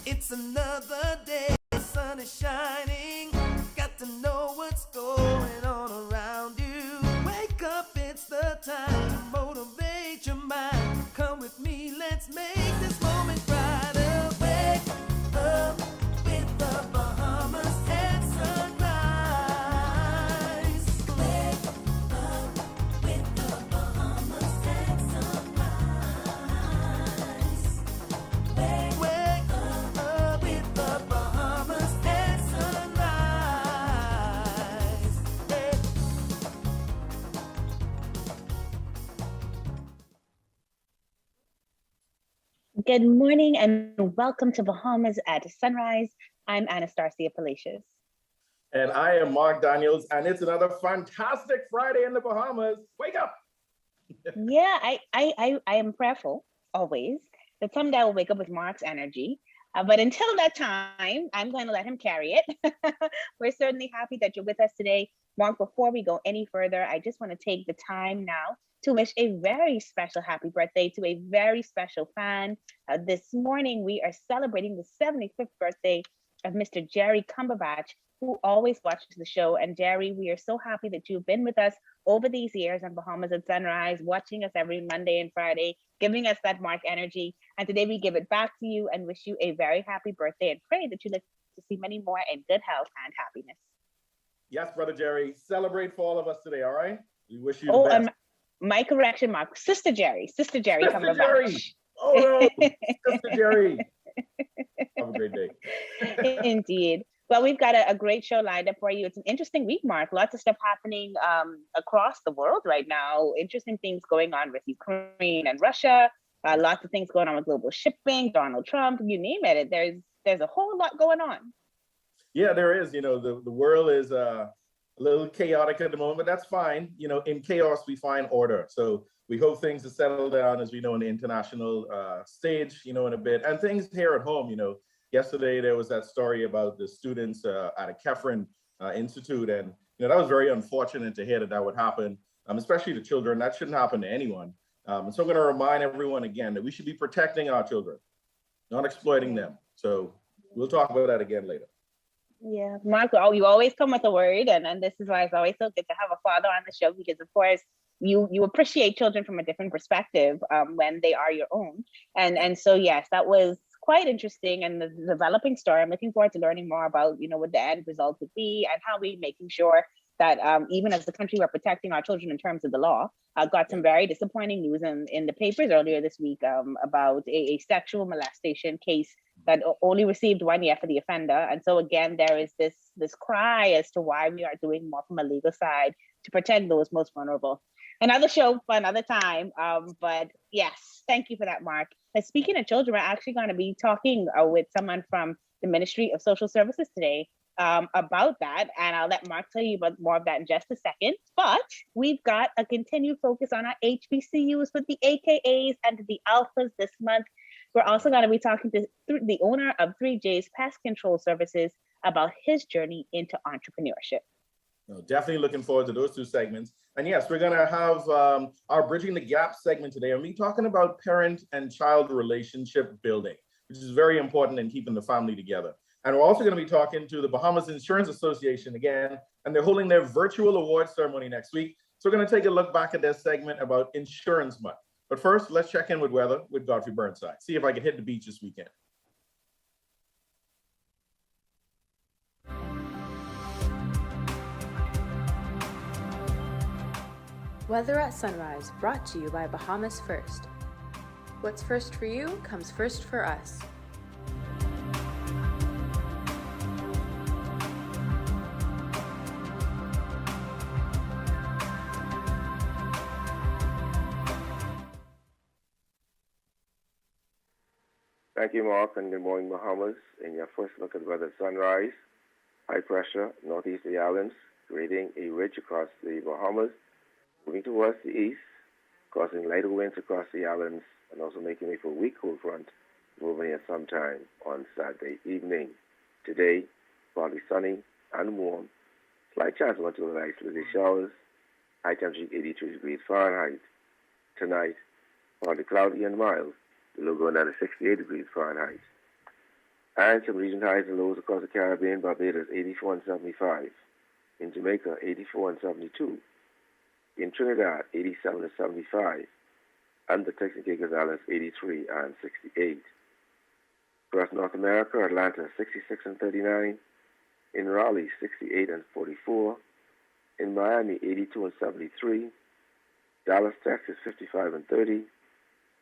It's another day, the sun is shining. Got to know what's going on around you. Wake up, it's the time to motivate your mind. Come with me, let's make this moment brighter. Wake up with the Bahamas at sunrise. Wake up with the Bahamas at sunrise. Wake up with the Bahamas at sunrise. Hey. Good morning and welcome to Bahamas at Sunrise. I'm Anastasia Palacios. And I am Mark Daniels, and it's another fantastic Friday in the Bahamas. Wake up! Yeah, I am prayerful always that someday I will wake up with Mark's energy. But until that time, I'm going to let him carry it. We're certainly happy that you're with us today. Mark, before we go any further, I just want to take the time now to wish a very special happy birthday to a very special fan. This morning, we are celebrating the 75th birthday of Mr. Jerry Cumberbatch, who always watches the show. And Jerry, we are so happy that you've been with us over these years on Bahamas at Sunrise, watching us every Monday and Friday, giving us that Mark energy. And today we give it back to you and wish you a very happy birthday and pray that you live to see many more in good health and happiness. Yes, Brother Jerry, celebrate for all of us today, all right? We wish you the best. My correction, Mark, Sister Jerry Cumberbatch. Jerry. Oh, no, Sister Jerry. Have a great day. Indeed. Well, we've got a great show lined up for you. It's an interesting week, Mark. Lots of stuff happening across the world right now. Interesting things going on with Ukraine and Russia. Lots of things going on with global shipping, Donald Trump, you name it. There's a whole lot going on. Yeah, there is. You know, the world is a little chaotic at the moment, but that's fine. You know, in chaos, we find order. So we hope things to settle down, as we know, in the international stage, you know, in a bit. And things here at home, you know, yesterday there was that story about the students at a Kefren Institute. And, you know, that was very unfortunate to hear that would happen, especially to children. That shouldn't happen to anyone. And so I'm going to remind everyone again that we should be protecting our children, not exploiting them. So we'll talk about that again later. Yeah, Mark, you always come with a word, and this is why it's always so good to have a father on the show, because of course you appreciate children from a different perspective when they are your own, and so yes, that was quite interesting and the developing story. I'm looking forward to learning more about, you know, what the end result would be and how we making sure that even as a country we're protecting our children in terms of the law. Got some very disappointing news in the papers earlier this week about a sexual molestation case that only received 1 year for the offender. And so again, there is this cry as to why we are doing more from a legal side to protect those most vulnerable. Another show for another time. But yes, thank you for that, Mark. And speaking of children, we're actually going to be talking with someone from the Ministry of Social Services today about that. And I'll let Mark tell you about more of that in just a second. But we've got a continued focus on our HBCUs with the AKAs and the Alphas this month. We're also going to be talking to the owner of 3J's Pest Control Services about his journey into entrepreneurship. No, definitely looking forward to those two segments. And yes, we're going to have our Bridging the Gap segment today. And we're talking about parent and child relationship building, which is very important in keeping the family together. And we're also going to be talking to the Bahamas Insurance Association again, and they're holding their virtual award ceremony next week. So we're going to take a look back at their segment about Insurance Month. But first, let's check in with weather with Godfrey Burnside. See if I can hit the beach this weekend. Weather at Sunrise, brought to you by Bahamas First. What's first for you comes first for us. Thank you, Mark, and good morning, Bahamas. In your first look at weather sunrise, high pressure northeast of the islands, creating a ridge across the Bahamas, moving towards the east, causing lighter winds across the islands, and also making way for a weak cold front moving here sometime on Saturday evening. Today, partly sunny and warm, slight chance of until isolated showers, high temperature 83 degrees Fahrenheit. Tonight, partly cloudy and mild, the low going down to 68 degrees Fahrenheit. And some region highs and lows across the Caribbean: Barbados 84 and 75, in Jamaica 84 and 72, in Trinidad 87 and 75, and the Turks and Caicos Islands 83 and 68. Across North America, Atlanta 66 and 39, in Raleigh 68 and 44, in Miami 82 and 73, Dallas, Texas 55 and 30,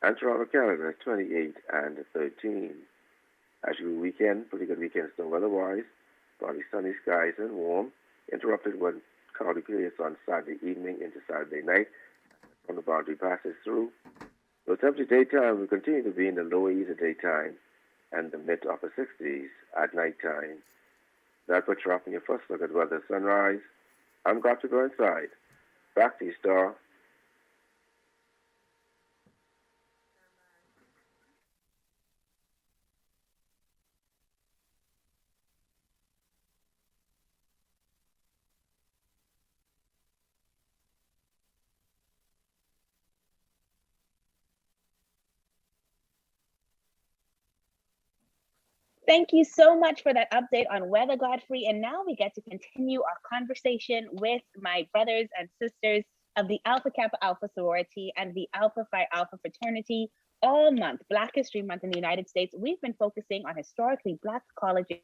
and Toronto, Canada 28 and 13. As usual weekend, pretty good weekend still weather-wise. Partly sunny skies and warm, interrupted when cloudy periods on Saturday evening into Saturday night when the boundary passes through. The temperature daytime will continue to be in the low 80s at daytime and the mid-to-upper 60s at nighttime. That puts you off in your first look at weather sunrise. I'm glad to go inside. Back to you, Star. Thank you so much for that update on weather, Godfrey. And now we get to continue our conversation with my brothers and sisters of the Alpha Kappa Alpha sorority and the Alpha Phi Alpha fraternity. All month, Black History Month in the United States, we've been focusing on historically Black colleges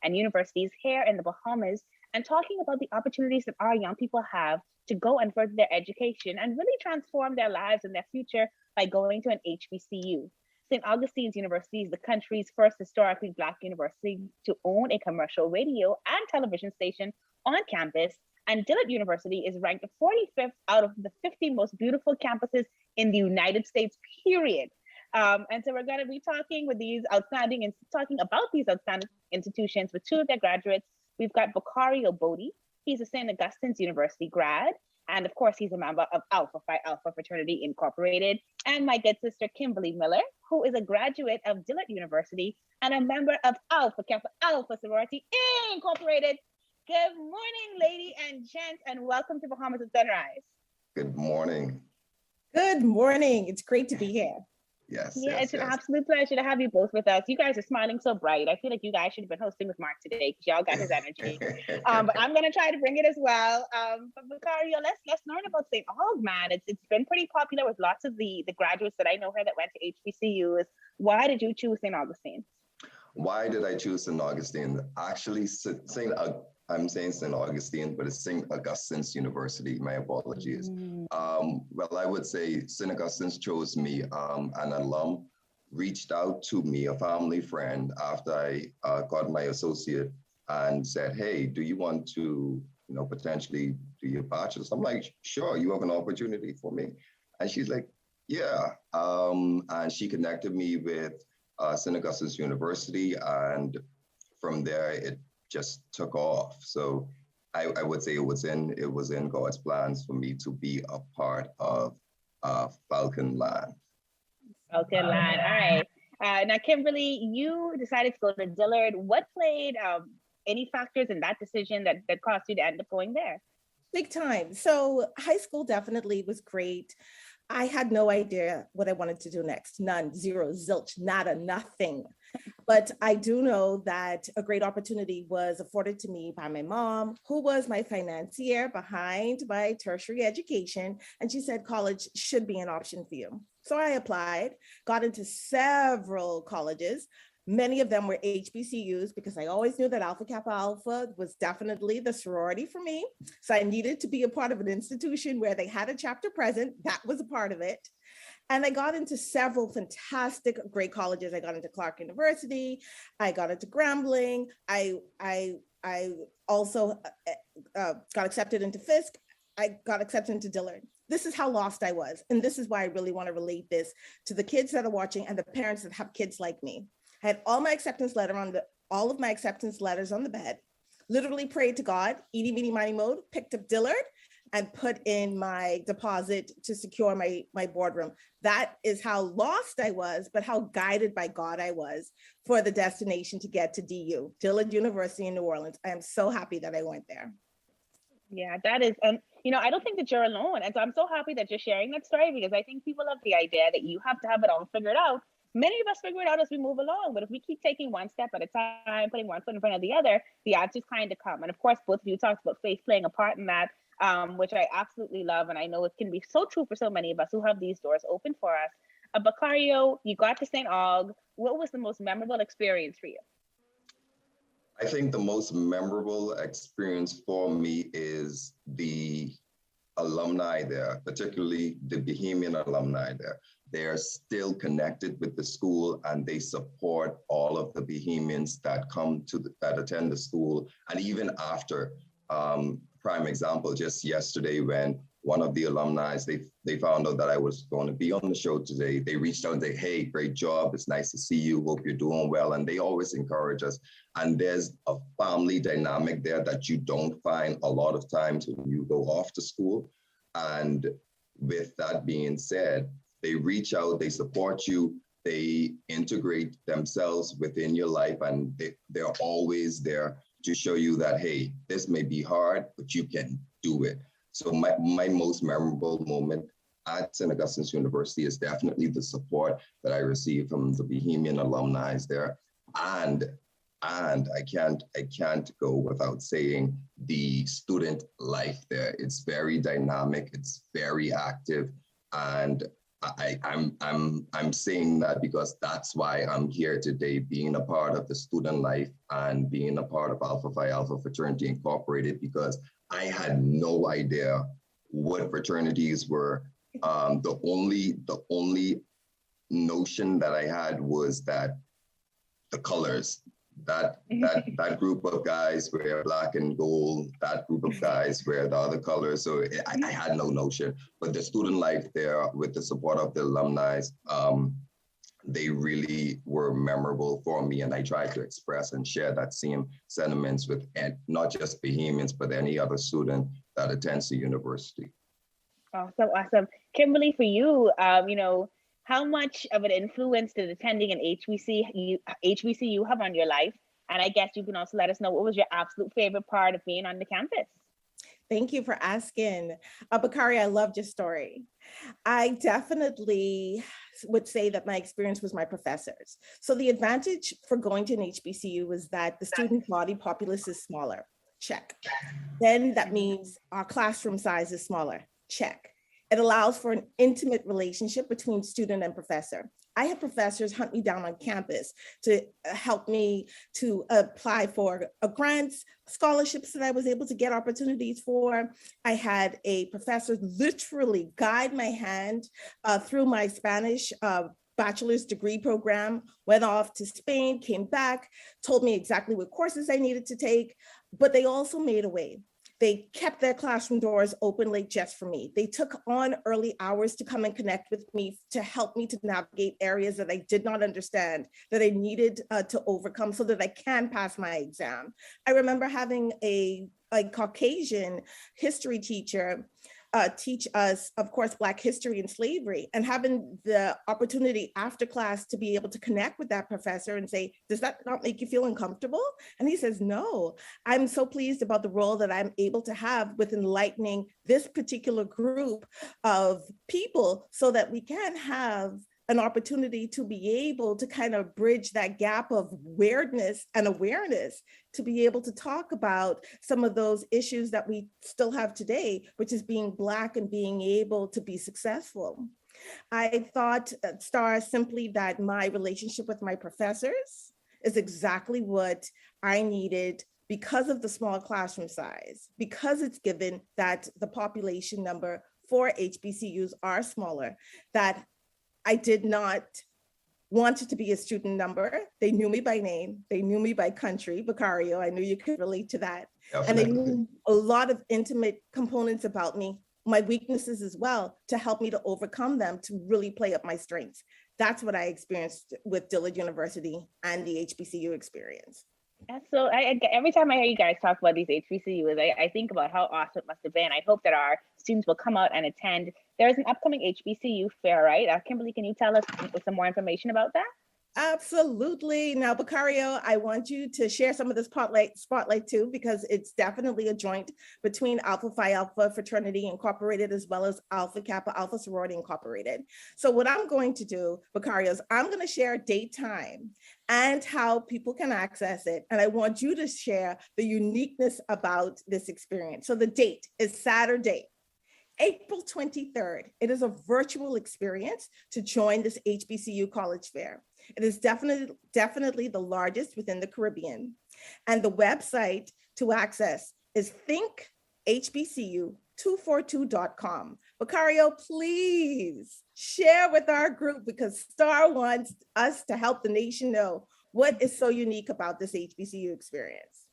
and universities here in the Bahamas and talking about the opportunities that our young people have to go and further their education and really transform their lives and their future by going to an HBCU. St. Augustine's University is the country's first historically Black university to own a commercial radio and television station on campus. And Dillard University is ranked 45th out of the 50 most beautiful campuses in the United States, period. And so we're going to be talking with these outstanding and talking about these outstanding institutions with two of their graduates. We've got Bercario Bodie. He's a St. Augustine's University grad. And of course, he's a member of Alpha Phi Alpha Fraternity Incorporated. And my good sister, Kimberley Miller, who is a graduate of Dillard University and a member of Alpha Kappa Alpha Sorority Incorporated. Good morning, lady and gents, and welcome to Bahamas at Sunrise. Good morning. Good morning. It's great to be here. Yes. Yeah, yes, it's an yes. absolute pleasure to have you both with us. You guys are smiling so bright. I feel like you guys should have been hosting with Mark today because y'all got his energy. But I'm gonna try to bring it as well. But Bercario, let's learn about St. Aug, man. It's been pretty popular with lots of the graduates that I know here that went to HBCUs. Why did you choose St. Augustine? Why did I choose St. Augustine? Actually, I'm saying St. Augustine, but it's St. Augustine's University. My apologies. Well, I would say St. Augustine's chose me. An alum reached out to me, a family friend, after I got my associate and said, hey, do you want to, potentially do your bachelor's? I'm like, sure, you have an opportunity for me. And she's like, yeah. And she connected me with St. Augustine's University. And from there, it just took off. So I would say it was in God's plans for me to be a part of Falcon Land. Falcon Land, all right. Now, Kimberly, you decided to go to Dillard. What played any factors in that decision that caused you to end up going there? Big time. So high school definitely was great. I had no idea what I wanted to do next. None, zero, zilch, nada, nothing. But I do know that a great opportunity was afforded to me by my mom, who was my financier behind my tertiary education. And she said college should be an option for you. So I applied, got into several colleges. Many of them were HBCUs because I always knew that Alpha Kappa Alpha was definitely the sorority for me. So I needed to be a part of an institution where they had a chapter present. That was a part of it. And I got into several fantastic, great colleges. I got into Clark University. I got into Grambling. I also got accepted into Fisk. I got accepted into Dillard. This is how lost I was. And this is why I really want to relate this to the kids that are watching and the parents that have kids like me. I had all of my acceptance letters on the bed, literally prayed to God, eeny, meeny, miny, mode, picked up Dillard and put in my deposit to secure my boardroom. That is how lost I was, but how guided by God I was for the destination to get to DU, Dillard University in New Orleans. I am so happy that I went there. Yeah, that is, and I don't think that you're alone. And so I'm so happy that you're sharing that story because I think people love the idea that you have to have it all figured out Many of us figure it out as we move along, but if we keep taking one step at a time, putting one foot in front of the other, the answers kind of come. And of course, both of you talked about faith playing a part in that, which I absolutely love. And I know it can be so true for so many of us who have these doors open for us. Bercario, you got to St. Aug. What was the most memorable experience for you? I think the most memorable experience for me is the alumni there, particularly the Bahamian alumni there. They're still connected with the school and they support all of the Bahamians that come to that attend the school. And even after, prime example, just yesterday when one of the alumni, they found out that I was going to be on the show today. They reached out and said, hey, great job. It's nice to see you. Hope you're doing well. And they always encourage us. And there's a family dynamic there that you don't find a lot of times when you go off to school. And with that being said, they reach out, they support you, they integrate themselves within your life, and they're always there to show you that, hey, this may be hard, but you can do it. So my most memorable moment at St. Augustine's University is definitely the support that I received from the Bahamian alumni there. And I can't go without saying the student life there. It's very dynamic, it's very active. And I'm saying that because that's why I'm here today, being a part of the student life and being a part of Alpha Phi Alpha Fraternity Incorporated, because I had no idea what fraternities were. The only notion that I had was that the colors, that group of guys wear black and gold, that group of guys wear the other colors. So I had no notion, but the student life there with the support of the alumni, they really were memorable for me. And I tried to express and share that same sentiments with not just Bahamians, but any other student that attends the university. Awesome. Kimberley, for you, how much of an influence did attending an HBCU have on your life? And I guess you can also let us know what was your absolute favorite part of being on the campus? Thank you for asking. Bercario, I loved your story. I definitely would say that my experience was my professors. So the advantage for going to an HBCU was that the student body populace is smaller, check. Then that means our classroom size is smaller, check. It allows for an intimate relationship between student and professor. I had professors hunt me down on campus to help me to apply for grants, scholarships that I was able to get opportunities for. I had a professor literally guide my hand through my Spanish bachelor's degree program, went off to Spain, came back, told me exactly what courses I needed to take, but they also made a way. They kept their classroom doors open late just for me. They took on early hours to come and connect with me to help me to navigate areas that I did not understand, that I needed to overcome so that I can pass my exam. I remember having a Caucasian history teacher teach us, of course, Black history and slavery, and having the opportunity after class to be able to connect with that professor and say, does that not make you feel uncomfortable? And he says, no, I'm so pleased about the role that I'm able to have with enlightening this particular group of people so that we can have an opportunity to be able to kind of bridge that gap of weirdness and awareness to be able to talk about some of those issues that we still have today, which is being Black and being able to be successful. I thought, Star, simply that my relationship with my professors is exactly what I needed because of the small classroom size, because it's given that the population number for HBCUs are smaller, that I did not want it to be a student number. They knew me by name. They knew me by country, Bercario. I knew you could relate to that. Definitely. And they knew a lot of intimate components about me, my weaknesses as well, to help me to overcome them, to really play up my strengths. That's what I experienced with Dillard University and the HBCU experience. So every time I hear you guys talk about these HBCUs, I think about how awesome it must have been. I hope that our students will come out and attend. There is an upcoming HBCU fair, right? Kimberley, can you tell us some more information about that? Absolutely. Now, Bercario, I want you to share some of the spotlight too, because it's definitely a joint between Alpha Phi Alpha Fraternity Incorporated as well as Alpha Kappa Alpha Sorority Incorporated. So what I'm going to do, Bercario, is I'm going to share date, time, and how people can access it. And I want you to share the uniqueness about this experience. So the date is Saturday, April 23rd. It is a virtual experience to join this HBCU college fair. It is definitely the largest within the Caribbean. And the website to access is thinkhbcu242.com. Bercario, please share with our group, because STAR wants us to help the nation know what is so unique about this HBCU experience.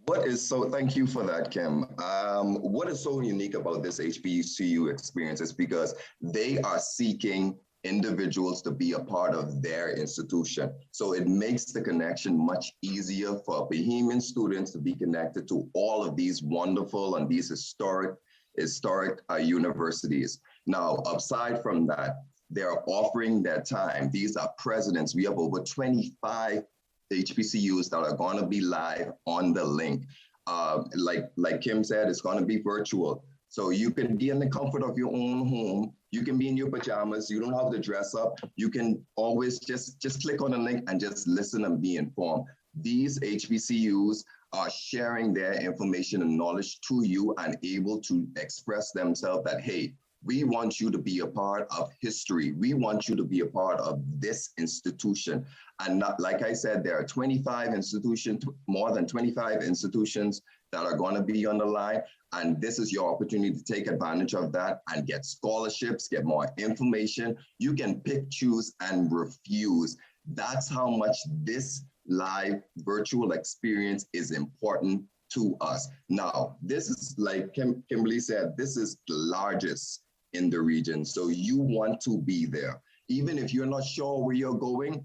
Thank you for that, Kim. What is so unique about this HBCU experience is because they are seeking individuals to be a part of their institution. So it makes the connection much easier for Bahamian students to be connected to all of these wonderful and these historic universities. Now, aside from that, they're offering their time. These are presidents. We have over 25 HBCUs that are going to be live on the link. Like Kim said, it's going to be virtual. So you can be in the comfort of your own home. You can be in your pajamas. You don't have to dress up. You can always just click on the link and just listen and be informed. These HBCUs are sharing their information and knowledge to you and able to express themselves that, hey, we want you to be a part of history. We want you to be a part of this institution. And not, like I said, there are 25 institutions, more than 25 institutions that are going to be on the line. And this is your opportunity to take advantage of that and get scholarships, get more information. You can pick, choose, and refuse. That's how much this live virtual experience is important to us. Now, this is, like Kimberley said, this is the largest in the region. So you want to be there. Even if you're not sure where you're going,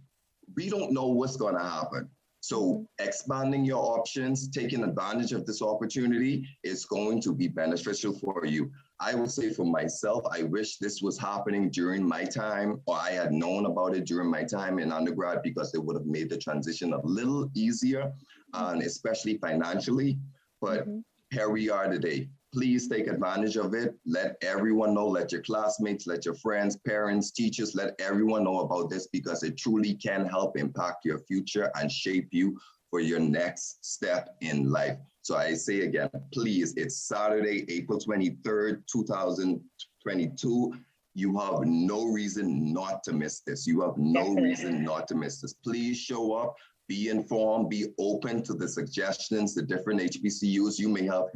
we don't know what's going to happen. So expanding your options, taking advantage of this opportunity is going to be beneficial for you. I will say for myself, I wish this was happening during my time, or I had known about it during my time in undergrad, because it would have made the transition a little easier, and especially financially. But here we are today. Please take advantage of it. Let everyone know, let your classmates, let your friends, parents, teachers, let everyone know about this, because it truly can help impact your future and shape you for your next step in life. So I say again, please, it's Saturday, April 23rd, 2022. You have no reason not to miss this. You have no reason not to miss this. Please show up. Be informed, be open to the suggestions, the different HBCUs you may have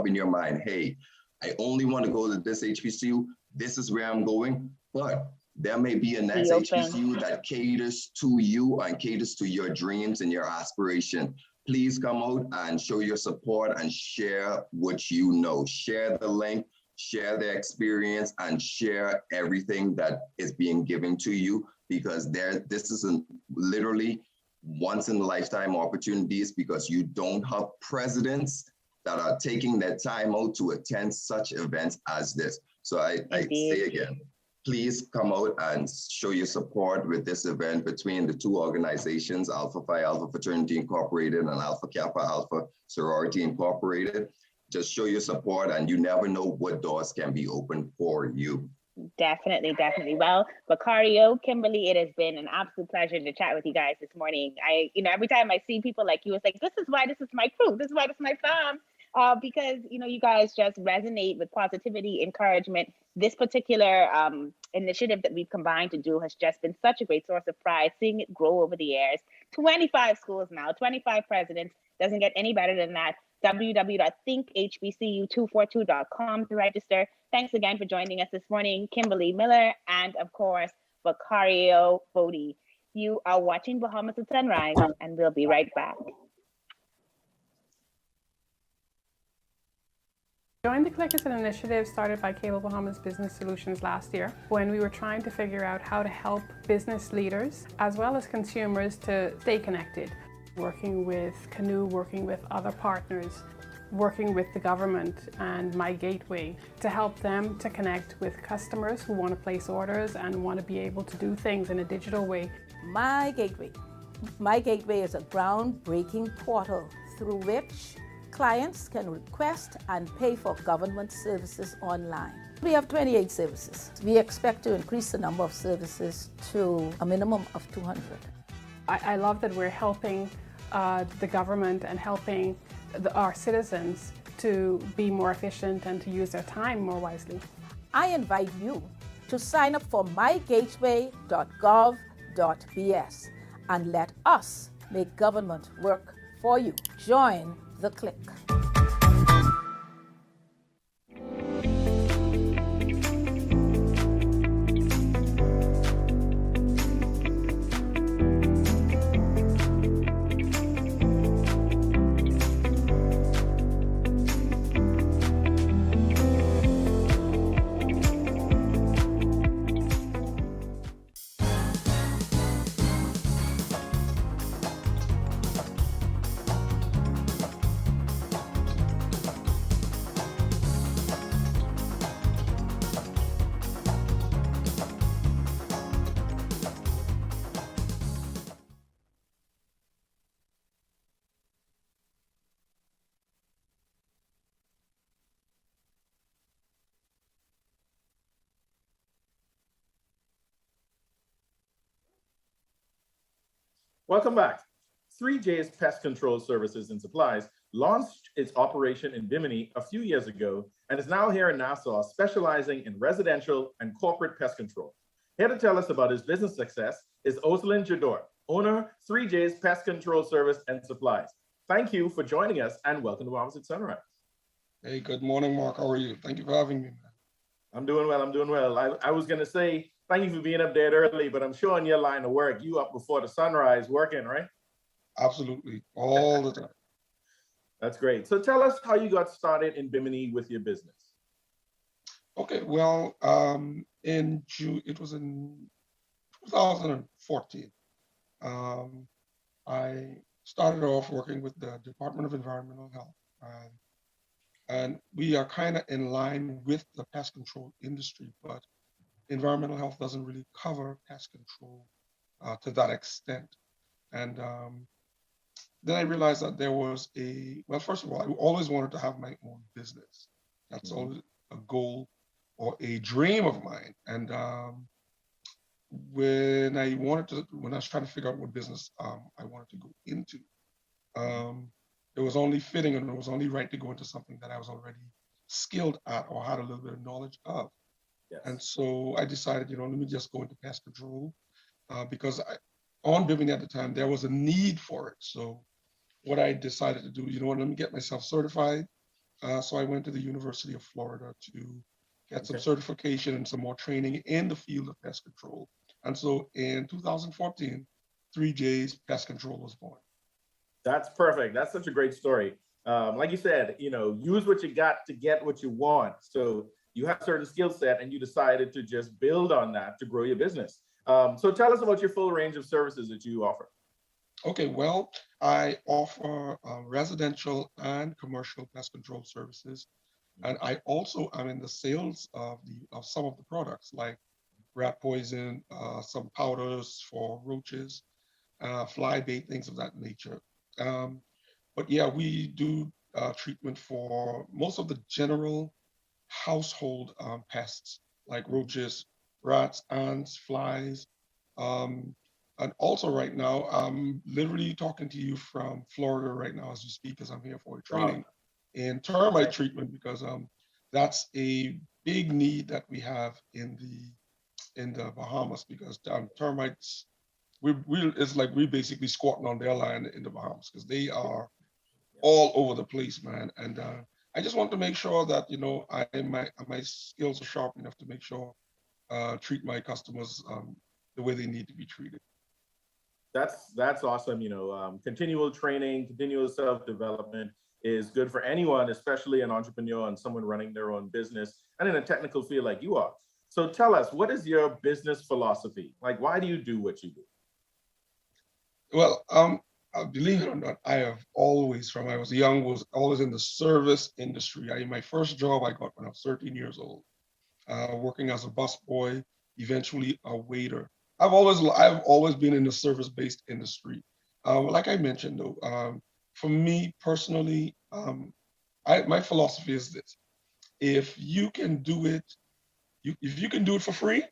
in your mind. Hey, I only want to go to this HBCU. This is where I'm going. But there may be a next HBCU that caters to you and caters to your dreams and your aspiration. Please come out and show your support and share what you know. Share the link, share the experience, and share everything that is being given to you, because this is literally once in a lifetime opportunities, because you don't have presidents that are taking their time out to attend such events as this. So I say again, please come out and show your support with this event between the two organizations, Alpha Phi Alpha Fraternity Incorporated and Alpha Kappa Alpha Sorority Incorporated. Just show your support, and you never know what doors can be opened for you. Definitely. Well, Bercario, Kimberley, it has been an absolute pleasure to chat with you guys this morning. Every time I see people like you, it's like, this is why this is my crew. This is why this is my fam. Because, you guys just resonate with positivity, encouragement. This particular initiative that we've combined to do has just been such a great source of pride, seeing it grow over the years. 25 schools now, 25 presidents. Doesn't get any better than that. www.thinkhbcu242.com to register. Thanks again for joining us this morning, Kimberley Miller, and of course, Bercario Bodie. You are watching Bahamas at Sunrise, and we'll be right back. Join the Click is an initiative started by Cable Bahamas Business Solutions last year, when we were trying to figure out how to help business leaders as well as consumers to stay connected. Working with Canoe, working with other partners, working with the government and My Gateway to help them to connect with customers who want to place orders and want to be able to do things in a digital way. My Gateway. My Gateway is a groundbreaking portal through which clients can request and pay for government services online. We have 28 services. We expect to increase the number of services to a minimum of 200. I love that we're helping the government and helping our citizens to be more efficient and to use their time more wisely. I invite you to sign up for mygateway.gov.bs and let us make government work for you. Join the click. Welcome back. 3J's Pest Control Services and Supplies launched its operation in Bimini a few years ago and is now here in Nassau, specializing in residential and corporate pest control. Here to tell us about his business success is Oslien Jadorte, owner, 3J's Pest Control Service and Supplies. Thank you for joining us and welcome to Bahamas at Sunrise. Hey, good morning, Mark. How are you? Thank you for having me, man. I'm doing well. I'm doing well. I was going to say, thank you for being up there early, but I'm sure in your line of work, you up before the sunrise working, right? Absolutely. All the time. That's great. So tell us how you got started in Bimini with your business. Okay, well, in June, it was in 2014. I started off working with the Department of Environmental Health. And we are kind of in line with the pest control industry, but environmental health doesn't really cover pest control to that extent. And then I realized that there was well, first of all, I always wanted to have my own business. That's always a goal or a dream of mine. And when I was trying to figure out what business I wanted to go into, it was only fitting and it was only right to go into something that I was already skilled at or had a little bit of knowledge of. Yes. And so I decided, let me just go into pest control because on Bimini at the time, there was a need for it. So what I decided to do, let me get myself certified. So I went to the University of Florida to get some certification and some more training in the field of pest control. And so in 2014, 3J's Pest Control was born. That's perfect. That's such a great story. Like you said, use what you got to get what you want. So you have a certain skill set and you decided to just build on that to grow your business. So tell us about your full range of services that you offer. Okay, well, I offer residential and commercial pest control services. And I also am in the sales of some of the products like rat poison, some powders for roaches, fly bait, things of that nature. But yeah, we do treatment for most of the general household pests like roaches, rats, ants, flies. And also right now, I'm literally talking to you from Florida right now as we speak, because I'm here for a training in termite treatment, because that's a big need that we have in the Bahamas, because termites, it's like we basically squatting on their land in the Bahamas because they are all over the place, man. And I just want to make sure that my skills are sharp enough to make sure treat my customers the way they need to be treated. That's awesome. Continual training, continual self-development is good for anyone, especially an entrepreneur and someone running their own business and in a technical field like you are. So tell us, what is your business philosophy? Like, why do you do what you do? Well, believe it or not, I have always, from I was young, was always in the service industry. My first job I got when I was 13 years old, working as a busboy, eventually a waiter. I've always been in the service-based industry. Like I mentioned though, for me personally, my philosophy is this: if you can do it, if you can do it for free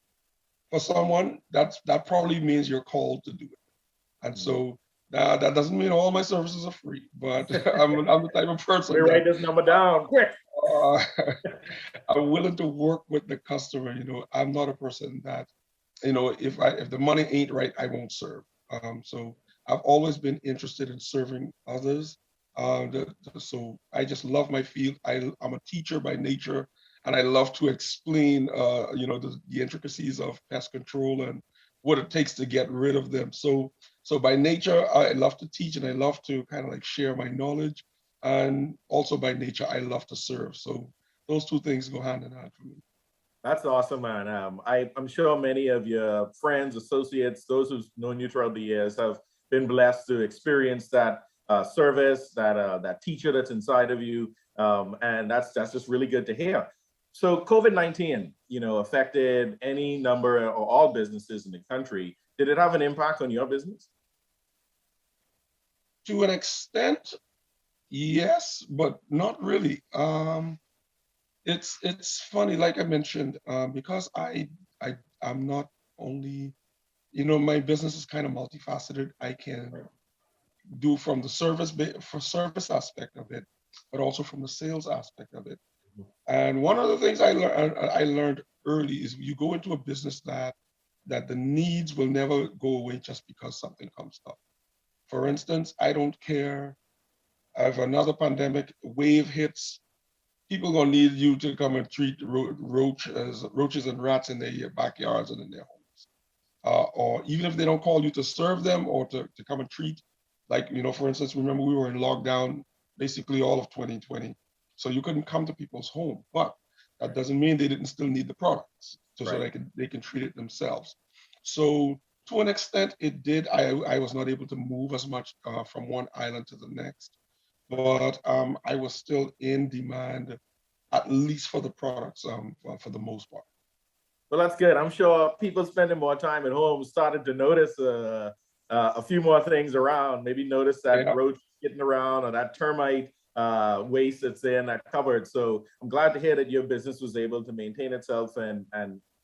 for someone, that probably means you're called to do it. And so that doesn't mean all my services are free, but I'm the type of person. We write this number down quick. I'm willing to work with the customer. I'm not a person that, if the money ain't right, I won't serve. So I've always been interested in serving others. So I just love my field. I'm a teacher by nature, and I love to explain, the intricacies of pest control and what it takes to get rid of them. So by nature, I love to teach, and I love to kind of like share my knowledge. And also by nature, I love to serve. So those two things go hand in hand for me. That's awesome, man. I'm sure many of your friends, associates, those who've known you throughout the years have been blessed to experience that service, that teacher that's inside of you. And that's just really good to hear. So COVID-19, affected any number or all businesses in the country. Did it have an impact on your business? To an extent, yes, but not really. It's funny, like I mentioned, because I'm not only, my business is kind of multifaceted. I can do from the service aspect of it, but also from the sales aspect of it. And one of the things I learned early is you go into a business that the needs will never go away just because something comes up. For instance, I don't care if another pandemic wave hits, people gonna need you to come and treat roaches and rats in their backyards and in their homes. Or even if they don't call you to serve them or to come and treat, like, for instance, remember we were in lockdown basically all of 2020. So you couldn't come to people's home, but that doesn't mean they didn't still need the products so they can treat it themselves. So to an extent it did. I was not able to move as much from one island to the next, but I was still in demand, at least for the products for the most part. Well, that's good. I'm sure people spending more time at home started to notice a few more things around, maybe notice that roach getting around or that termite waste that's there in that cupboard. So I'm glad to hear that your business was able to maintain itself and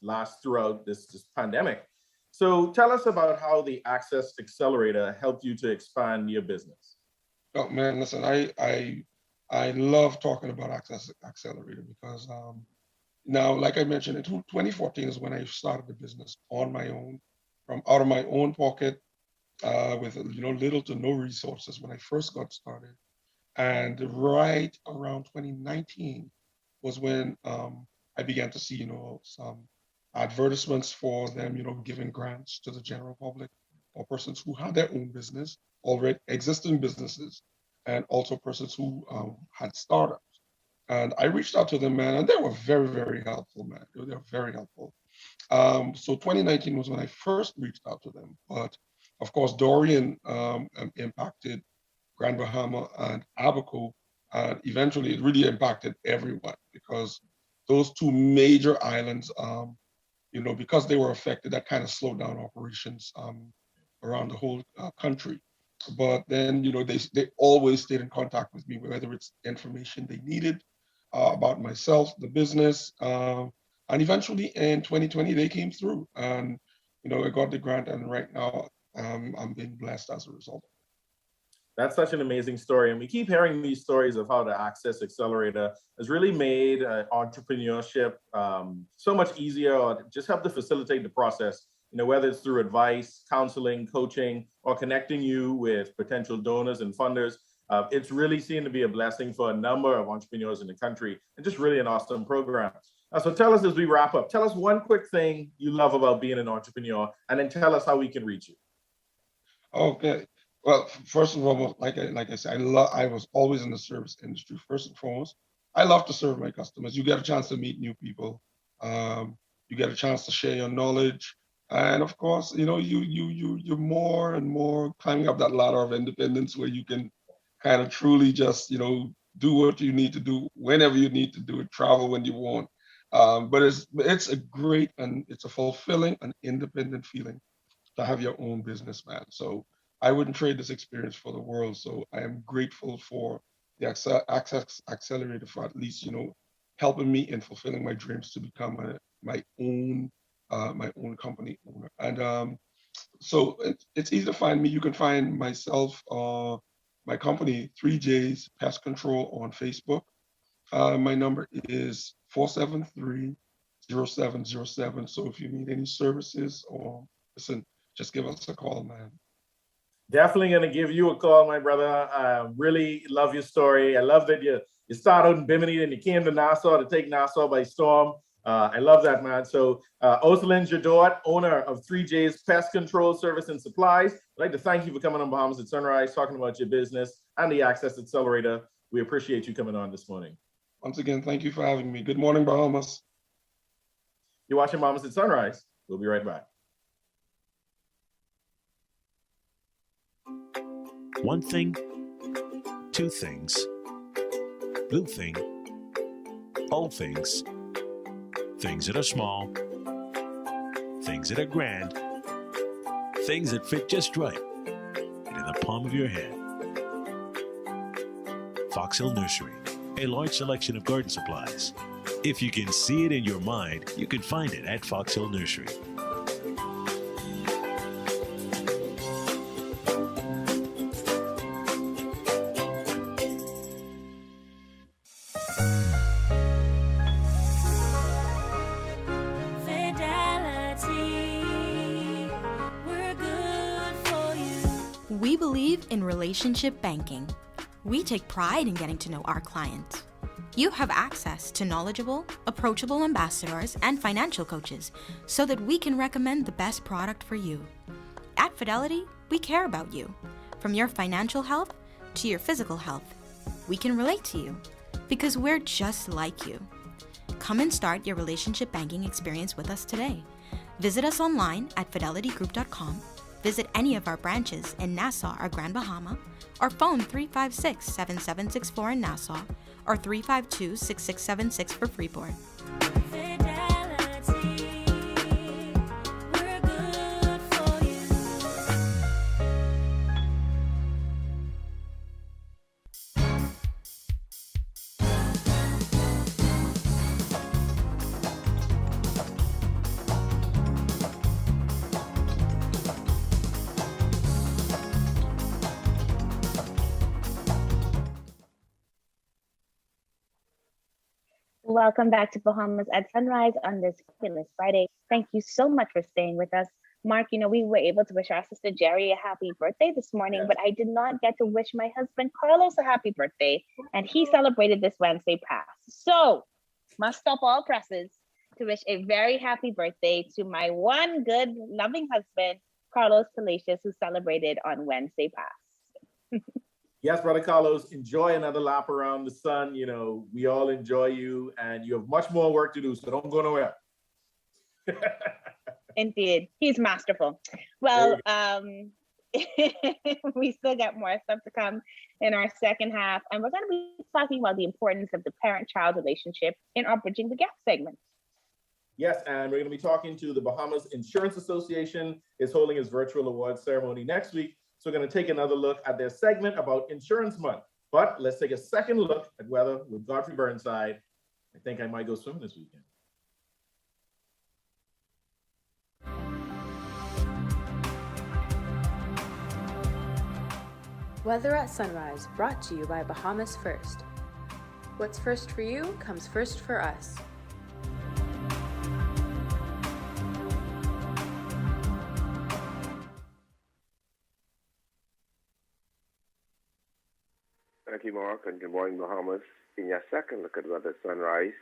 last throughout this pandemic. So tell us about how the Access Accelerator helped you to expand your business. Oh man, listen, I love talking about Access Accelerator because now, like I mentioned, in 2014 is when I started the business on my own, from out of my own pocket, with little to no resources when I first got started. And right around 2019 was when I began to see, some advertisements for them, giving grants to the general public or persons who had their own business, already existing businesses, and also persons who had startups. And I reached out to them, man, and they were very, very helpful, man. They were very helpful. So 2019 was when I first reached out to them. But of course, Dorian impacted Grand Bahama and Abaco, and eventually it really impacted everyone because those two major islands, because they were affected, that kind of slowed down operations around the whole country. But then, they always stayed in contact with me, whether it's information they needed about myself, the business, and eventually in 2020 they came through, and I got the grant, and right now I'm being blessed as a result. That's such an amazing story. And we keep hearing these stories of how the Access Accelerator has really made entrepreneurship so much easier, or just help to facilitate the process, whether it's through advice, counseling, coaching, or connecting you with potential donors and funders. It's really seen to be a blessing for a number of entrepreneurs in the country, and just really an awesome program. So tell us, as we wrap up, tell us one quick thing you love about being an entrepreneur, and then tell us how we can reach you. Okay. Well, first of all, like I said, I was always in the service industry. First and foremost, I love to serve my customers. You get a chance to meet new people. You get a chance to share your knowledge. And of course, you're more and more climbing up that ladder of independence where you can kind of truly just, do what you need to do whenever you need to do it, travel when you want. But it's a great and it's a fulfilling and independent feeling to have your own business, man. So I wouldn't trade this experience for the world. So I am grateful for the Access Accelerator for at least, helping me in fulfilling my dreams to become my own company owner. And so it's easy to find me. You can find myself, my company, 3J's Pest Control on Facebook. My number is 473-0707. So if you need any services or listen, just give us a call, man. Definitely going to give you a call, my brother. I really love your story. I love that you started in Bimini and you came to Nassau to take Nassau by storm. I love that, man. So Oslien Jadorte, owner of 3J's Pest Control Service and Supplies. I'd like to thank you for coming on Bahamas at Sunrise, talking about your business and the Access Accelerator. We appreciate you coming on this morning. Once again, thank you for having me. Good morning, Bahamas. You're watching Bahamas at Sunrise. We'll be right back. One thing, two things, blue thing, old things, things that are small, things that are grand, things that fit just right, and in the palm of your hand. Fox Hill Nursery, a large selection of garden supplies. If you can see it in your mind, you can find it at Fox Hill Nursery. We believe in relationship banking. We take pride in getting to know our clients. You have access to knowledgeable, approachable ambassadors and financial coaches so that we can recommend the best product for you. At Fidelity, we care about you. From your financial health to your physical health, we can relate to you because we're just like you. Come and start your relationship banking experience with us today. Visit us online at fidelitygroup.com. Visit any of our branches in Nassau or Grand Bahama, or phone 356-7764 in Nassau or 352-6676 for Freeport. Welcome back to Bahamas at Sunrise on this fabulous Friday. Thank you so much for staying with us. Mark, we were able to wish our sister Jerry a happy birthday this morning, but I did not get to wish my husband Carlos a happy birthday, and he celebrated this Wednesday past. So, must stop all presses to wish a very happy birthday to my one good, loving husband, Carlos Salacious, who celebrated on Wednesday past. Yes, Brother Carlos, enjoy another lap around the sun. We all enjoy you, and you have much more work to do, so don't go nowhere. Indeed, he's masterful. Well, we still got more stuff to come in our second half, and we're going to be talking about the importance of the parent-child relationship in our Bridging the Gap segment. Yes, and we're going to be talking to the Bahamas Insurance Association is holding its virtual awards ceremony next week. So we're going to take another look at their segment about Insurance Month. But let's take a second look at weather with Godfrey Burnside. I think I might go swimming this weekend. Weather at Sunrise, brought to you by Bahamas First. What's first for you comes first for us. Thank you, Mark, and good morning, Bahamas. In your second look at weather sunrise,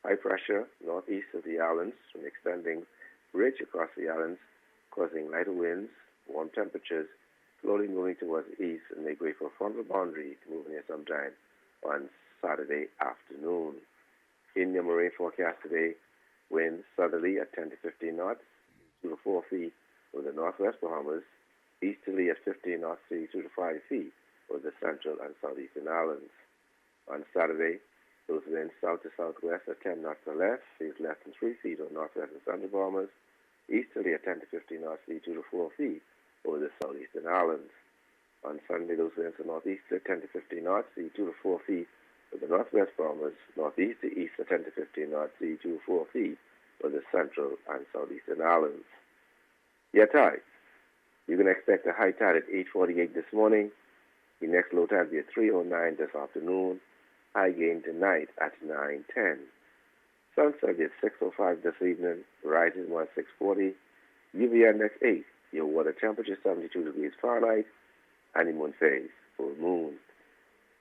high pressure northeast of the islands from extending ridge across the islands, causing lighter winds, warm temperatures, slowly moving towards the east and make way for a frontal boundary to move near sometime on Saturday afternoon. In your marine forecast today, winds southerly at 10 to 15 knots, 2 to 4 feet over the northwest Bahamas, easterly at 15 knots, 2 to 5 feet over the central and southeastern islands. On Saturday, those winds south to southwest at 10 knots or less, phase less than 3 feet over northwest and central Bahamas, easterly at 10 to 15 knots, 2 to 4 feet over the southeastern islands. On Sunday, those winds are northeast at 10 to 15 knots, 2 to 4 feet over the northwest Bahamas, northeast to east at 10 to 15 knots, 2 to 4 feet over the central and southeastern islands. Your tides. You can expect a high tide at 8:48 this morning. The next low tide will be at 3:09 this afternoon. High gain tonight at 9:10. Sunset will be at 6:05 this evening. Rising at 6:40. UV index 8. Your water temperature 72 degrees Fahrenheit. Honeymoon phase, full moon.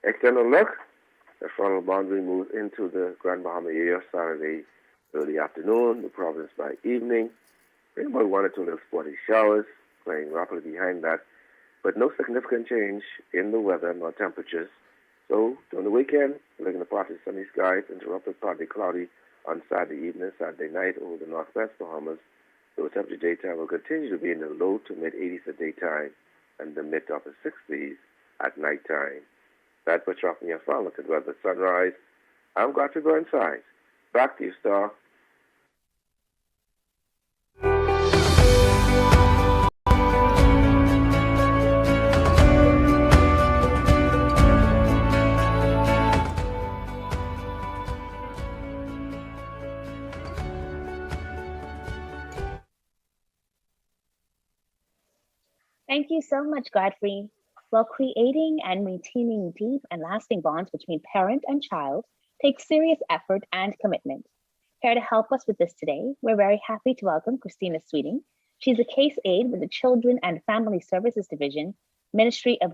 External look. The frontal boundary moves into the Grand Bahama area Saturday early afternoon, the province by evening. Bring about 1 or 2 little spotty showers, playing rapidly behind that, but no significant change in the weather nor temperatures. So during the weekend, we're looking at partly sunny skies, interrupted partly cloudy on Saturday evening, Saturday night over the northwest Bahamas. The temperature daytime will continue to be in the low to mid 80s at daytime and the mid to upper 60s at nighttime. That's what's up in your phone. Look at weather sunrise. I'm glad to go inside. Back to you, Star. Thank you so much, Godfrey. While creating and maintaining deep and lasting bonds between parent and child takes serious effort and commitment. Here to help us with this today, we're very happy to welcome Christina Sweeting. She's a case aide with the Children and Family Services Division, Ministry of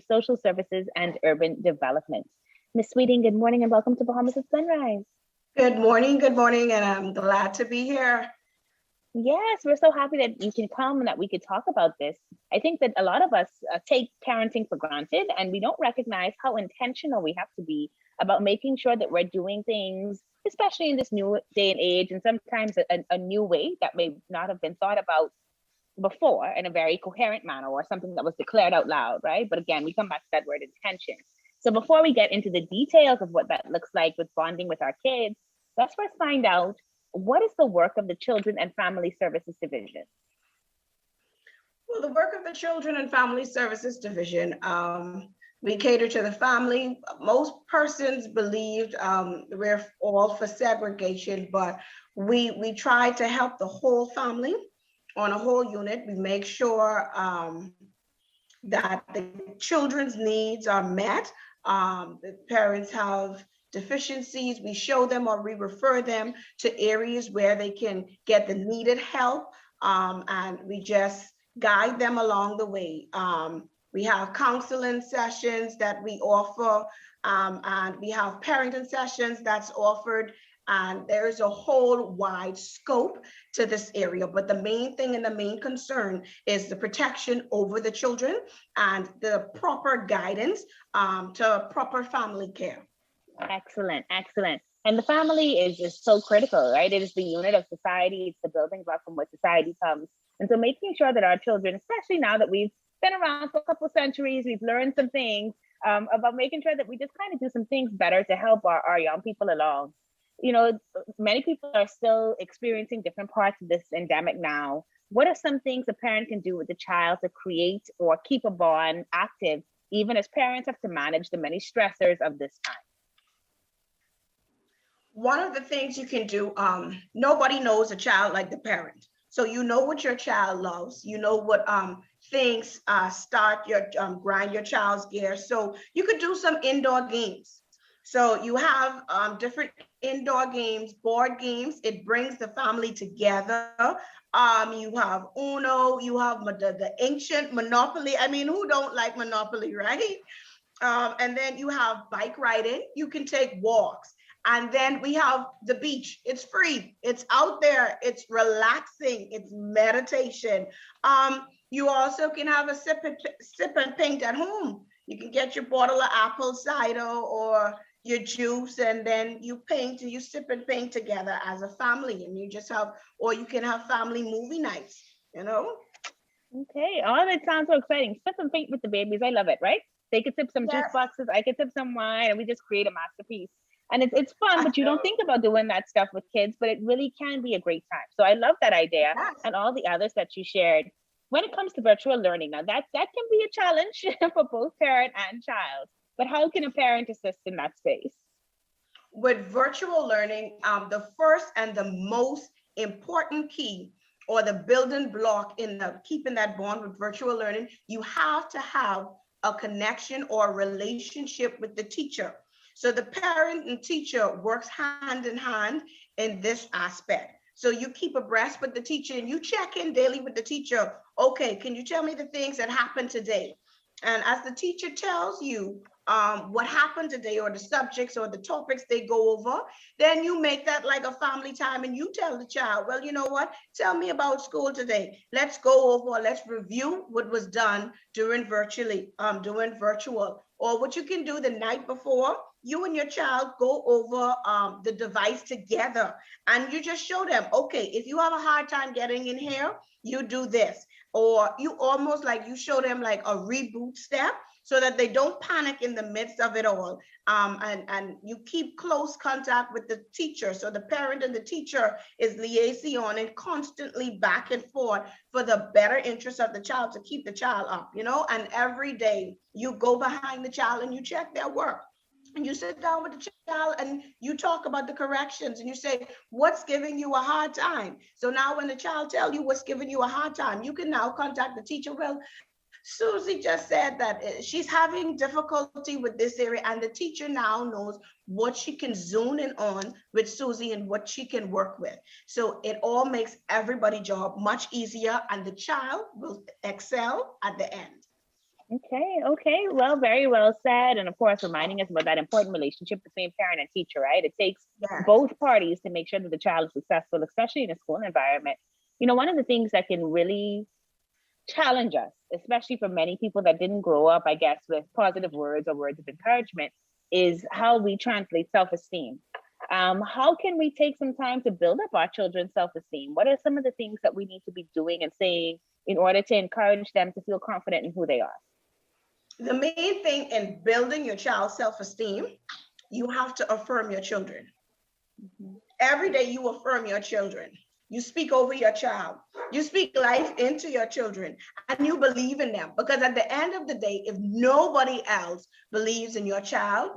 Social Services and Urban Development. Ms. Sweeting, good morning and welcome to Bahamas at Sunrise. Good morning, and I'm glad to be here. Yes, we're so happy that you can come and that we could talk about this. I think that a lot of us take parenting for granted and we don't recognize how intentional we have to be about making sure that we're doing things, especially in this new day and age, and sometimes a new way that may not have been thought about before in a very coherent manner or something that was declared out loud, right? But again, we come back to that word intention. So before we get into the details of what that looks like with bonding with our kids, let's first find out, what is the work of the Children and Family Services Division? Well, the work of the Children and Family Services Division, we cater to the family. Most persons believed we're all for segregation, but we try to help the whole family on a whole unit. We make sure that the children's needs are met. The parents have deficiencies, we show them or we refer them to areas where they can get the needed help, and we just guide them along the way. We have counseling sessions that we offer, and we have parenting sessions that's offered, and there is a whole wide scope to this area. But the main thing and the main concern is the protection over the children and the proper guidance to proper family care. Excellent, excellent. And the family is just so critical, right? It is the unit of society. It's the building block from which society comes. And so making sure that our children, especially now that we've been around for a couple of centuries, we've learned some things about making sure that we just kind of do some things better to help our young people along. You know, many people are still experiencing different parts of this endemic now. What are some things a parent can do with the child to create or keep a bond active, even as parents have to manage the many stressors of this time? One of the things you can do, nobody knows a child like the parent. So you know what your child loves, you know what things grind your child's gears. So you could do some indoor games. So you have different indoor games, board games. It brings the family together. You have Uno, you have the ancient Monopoly. I mean, who don't like Monopoly, right? And then you have bike riding. You can take walks. And then we have the beach. It's free. It's out there. It's relaxing. It's meditation. You also can have a sip and paint at home. You can get your bottle of apple cider or your juice, and then you paint and you sip and paint together as a family, and you just have, or you can have family movie nights, you know? Okay, all that sounds so exciting. Sip and paint with the babies. I love it, right? They could sip some juice Yes. boxes, I could sip some wine, and we just create a masterpiece. And it's fun, I but you don't know. think about doing that stuff with kids, but it really can be a great time. So I love that idea Yes. and all the others that you shared. When it comes to virtual learning, now that can be a challenge for both parent and child. But how can a parent assist in that space? With virtual learning, the first and the most important key, or the building block in keeping that bond with virtual learning, you have to have a connection or a relationship with the teacher. So the parent and teacher works hand in hand in this aspect. So you keep abreast with the teacher and you check in daily with the teacher. Okay, can you tell me the things that happened today? And as the teacher tells you what happened today, or the subjects or the topics they go over, then you make that like a family time, and you tell the child, well, you know what, tell me about school today. Let's go over, let's review what was done during virtual. Or what you can do the night before, you and your child go over the device together, and you just show them, okay, if you have a hard time getting in here, you do this. Or you almost like you show them like a reboot step, so that they don't panic in the midst of it all. And you keep close contact with the teacher. So the parent and the teacher is liaison and constantly back and forth for the better interest of the child, to keep the child up, you know? And every day you go behind the child and you check their work. And you sit down with the child and you talk about the corrections, and you say, what's giving you a hard time? So now when the child tells you what's giving you a hard time, you can now contact the teacher. Well, Susie just said that she's having difficulty with this area, and the teacher now knows what she can zoom in on with Susie and what she can work with. So it all makes everybody's job much easier, and the child will excel at the end. Okay. Well, very well said. And of course, reminding us about that important relationship between parent and teacher, right? It takes both parties to make sure that the child is successful, especially in a school environment. You know, one of the things that can really challenge us, especially for many people that didn't grow up, I guess, with positive words or words of encouragement, is how we translate self-esteem. How can we take some time to build up our children's self-esteem? What are some of the things that we need to be doing and saying in order to encourage them to feel confident in who they are? The main thing in building your child's self-esteem, you have to affirm your children. Every day you affirm your children. You speak over your child. You speak life into your children, and you believe in them. Because at the end of the day, if nobody else believes in your child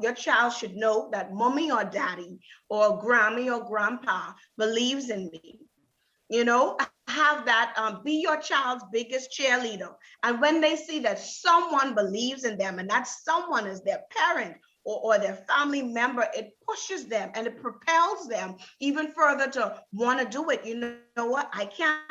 should know that mommy or daddy or Grammy or grandpa believes in me. You know, have that, be your child's biggest cheerleader. And when they see that someone believes in them, and that someone is their parent or their family member, it pushes them and it propels them even further to want to do it. You know what? I can't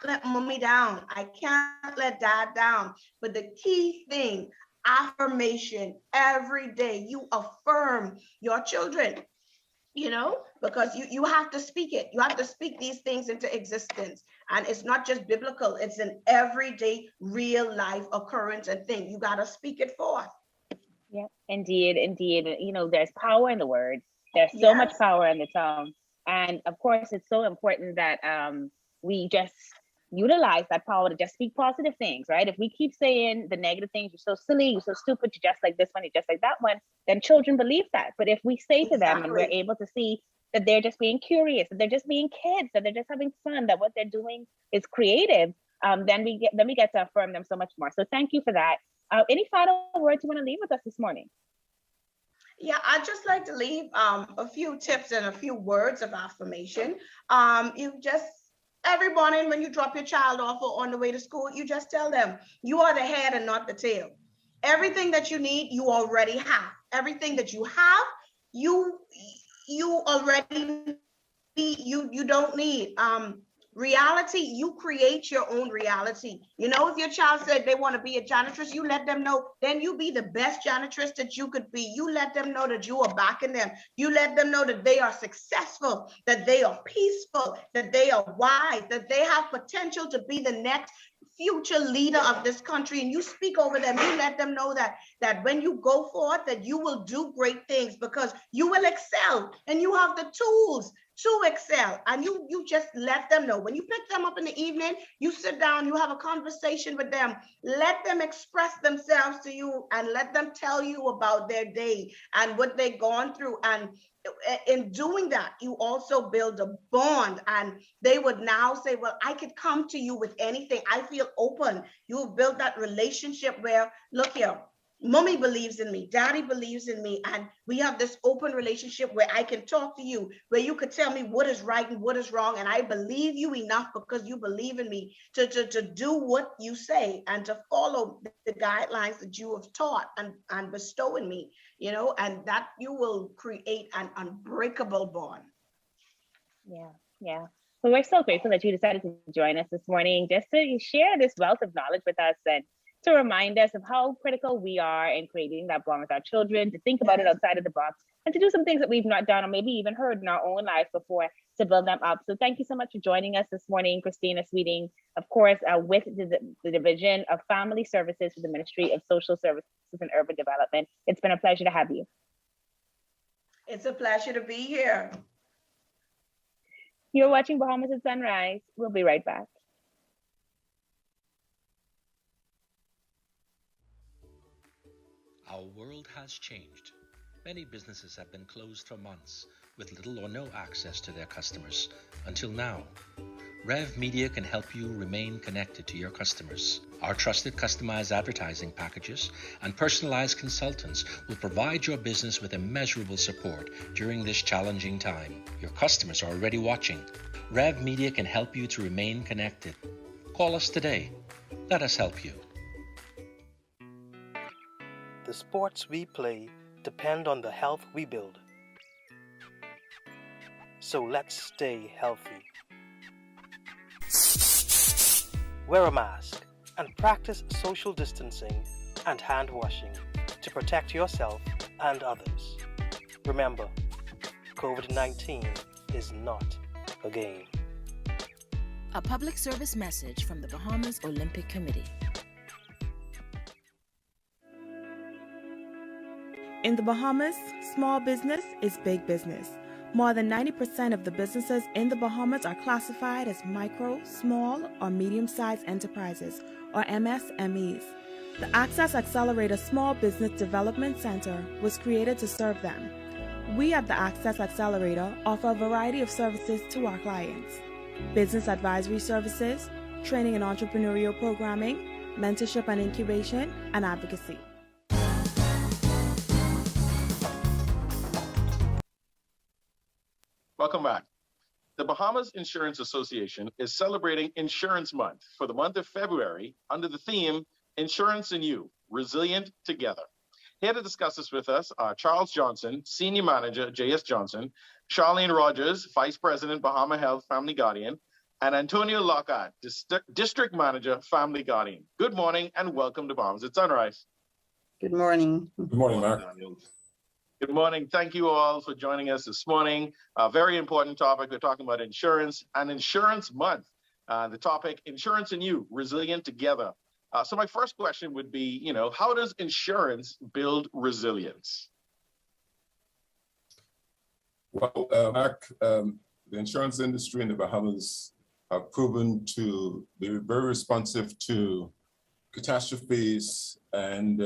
let mommy down. I can't let dad down. But the key thing, affirmation. Every day you affirm your children. You know, because you have to speak it. You have to speak these things into existence. And it's not just biblical. It's an everyday, real life occurrence and thing. You got to speak it forth. Yeah, indeed. You know, there's power in the words. There's so much power in the tongue. And of course, it's so important that we just utilize that power to just speak positive things, right? If we keep saying the negative things, you're so silly, you're so stupid, you're just like this one, you're just like that one, then children believe that. But if we say to them and we're able to see that they're just being curious, that they're just being kids, that they're just having fun, that what they're doing is creative, then we get to affirm them so much more. So thank you for that. Any final words you want to leave with us this morning? Yeah, I'd just like to leave a few tips and a few words of affirmation. Every morning when you drop your child off or on the way to school, you just tell them, you are the head and not the tail. Everything that you need, you already have. Everything that you have, you already need, you don't need. Reality, you create your own reality. You know, if your child said they want to be a janitress, you let them know, then you be the best janitress that you could be. You let them know that you are backing them. You let them know that they are successful, that they are peaceful, that they are wise, that they have potential to be the next future leader of this country, and you speak over them. You let them know that when you go forth, that you will do great things because you will excel and you have the tools to excel. And you just let them know. When you pick them up in the evening, you sit down, you have a conversation with them, let them express themselves to you and let them tell you about their day and what they've gone through. And in doing that, you also build a bond, and they would now say, well, I could come to you with anything. I feel open. You've built that relationship where, look here, mommy believes in me, daddy believes in me, and we have this open relationship where I can talk to you, where you could tell me what is right and what is wrong, and I believe you enough because you believe in me to do what you say and to follow the guidelines that you have taught and bestow in me, you know, and that you will create an unbreakable bond. Yeah. Well, we're so grateful that you decided to join us this morning just to share this wealth of knowledge with us and to remind us of how critical we are in creating that bond with our children, to think about it outside of the box, and to do some things that we've not done or maybe even heard in our own lives before to build them up. So thank you so much for joining us this morning, Christina Sweeting, of course, with the Division of Family Services for the Ministry of Social Services and Urban Development. It's been a pleasure to have you. It's a pleasure to be here. You're watching Bahamas at Sunrise. We'll be right back. Our world has changed. Many businesses have been closed for months with little or no access to their customers until now. Rev Media can help you remain connected to your customers. Our trusted customized advertising packages and personalized consultants will provide your business with immeasurable support during this challenging time. Your customers are already watching. Rev Media can help you to remain connected. Call us today. Let us help you. The sports we play depend on the health we build. So let's stay healthy. Wear a mask and practice social distancing and hand washing to protect yourself and others. Remember, COVID-19 is not a game. A public service message from the Bahamas Olympic Committee. In the Bahamas, small business is big business. More than 90% of the businesses in the Bahamas are classified as micro, small, or medium-sized enterprises, or MSMEs. The Access Accelerator Small Business Development Center was created to serve them. We at the Access Accelerator offer a variety of services to our clients: business advisory services, training and entrepreneurial programming, mentorship and incubation, and advocacy. Welcome back. The Bahamas Insurance Association is celebrating Insurance Month for the month of February under the theme Insurance and You, Resilient Together. Here to discuss this with us are Charles Johnson, Senior Manager, JS Johnson, Charlene Rodgers, Vice President, Bahama Health Family Guardian, and Antonio Lockhart, District Manager, Family Guardian. Good morning and welcome to Bahamas at Sunrise. Good morning. Good morning, Mark. Good morning. Thank you all for joining us this morning. A very important topic. We're talking about insurance and Insurance Month. The topic, Insurance and You, Resilient Together. So my first question would be, how does insurance build resilience? Well, Mark, the insurance industry in the Bahamas have proven to be very responsive to catastrophes and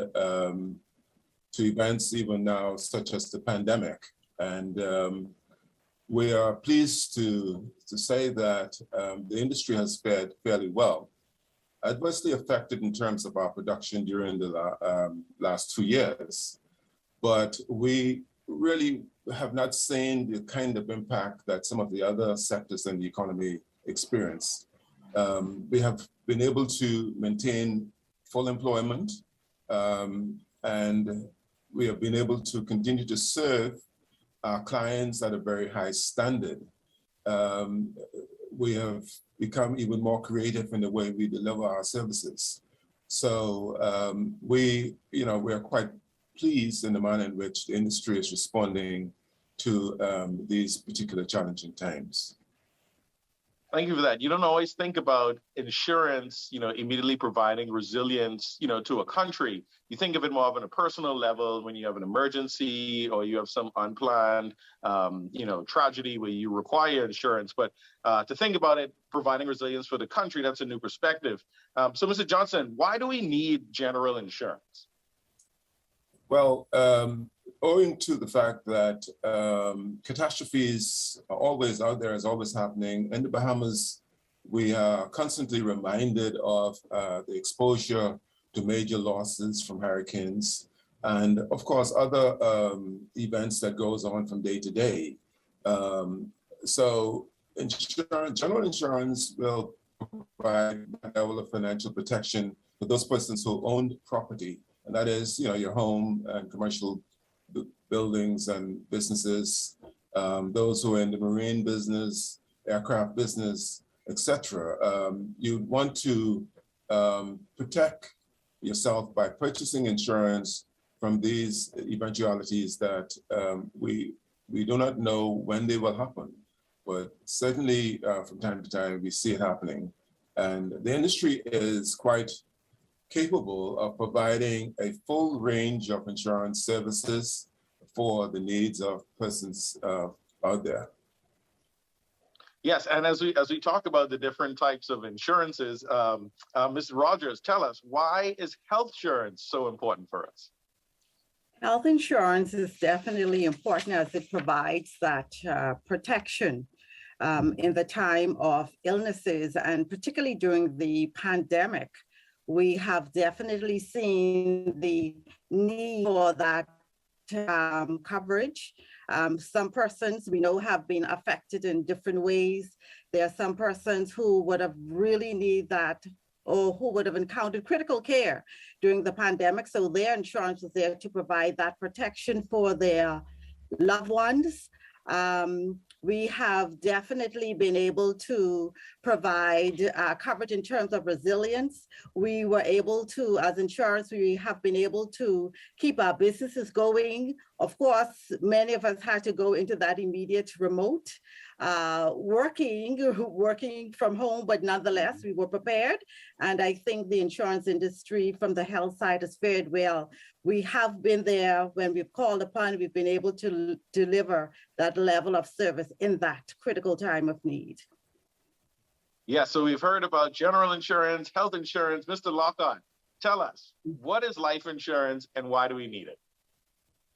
to events even now, such as the pandemic. And we are pleased to say that the industry has fared fairly well. Adversely affected in terms of our production during the last 2 years, but we really have not seen the kind of impact that some of the other sectors in the economy experience. We have been able to maintain full employment, and we have been able to continue to serve our clients at a very high standard. We have become even more creative in the way we deliver our services. So we are quite pleased in the manner in which the industry is responding to these particular challenging times. Thank you for that. You don't always think about insurance, immediately providing resilience, to a country. You think of it more on a personal level when you have an emergency or you have some unplanned, tragedy where you require insurance. But to think about it, providing resilience for the country, that's a new perspective. So, Mr. Johnson, why do we need general insurance? Well, owing to the fact that catastrophes are always out there, is always happening. In the Bahamas, we are constantly reminded of the exposure to major losses from hurricanes and, of course, other events that goes on from day to day. So general insurance will provide a level of financial protection for those persons who own property, and that is, your home and commercial buildings and businesses, those who are in the marine business, aircraft business, etc. You want to protect yourself by purchasing insurance from these eventualities that we do not know when they will happen, but certainly from time to time we see it happening. And the industry is quite capable of providing a full range of insurance services for the needs of persons out there. Yes, and as we talk about the different types of insurances, Mr. Rodgers, tell us, why is health insurance so important for us? Health insurance is definitely important as it provides that protection in the time of illnesses, and particularly during the pandemic. We have definitely seen the need for that coverage. Some persons we know have been affected in different ways. There are some persons who would have really need that, or who would have encountered critical care during the pandemic. So their insurance is there to provide that protection for their loved ones. We have definitely been able to provide coverage in terms of resilience. We were able to, as insurance, we have been able to keep our businesses going. Of course, many of us had to go into that immediate remote working from home, but nonetheless, we were prepared. And I think the insurance industry from the health side has fared well. We have been there when we've called upon, we've been able to deliver that level of service in that critical time of need. Yeah, so we've heard about general insurance, health insurance. Mr. Lockhart, tell us, what is life insurance and why do we need it?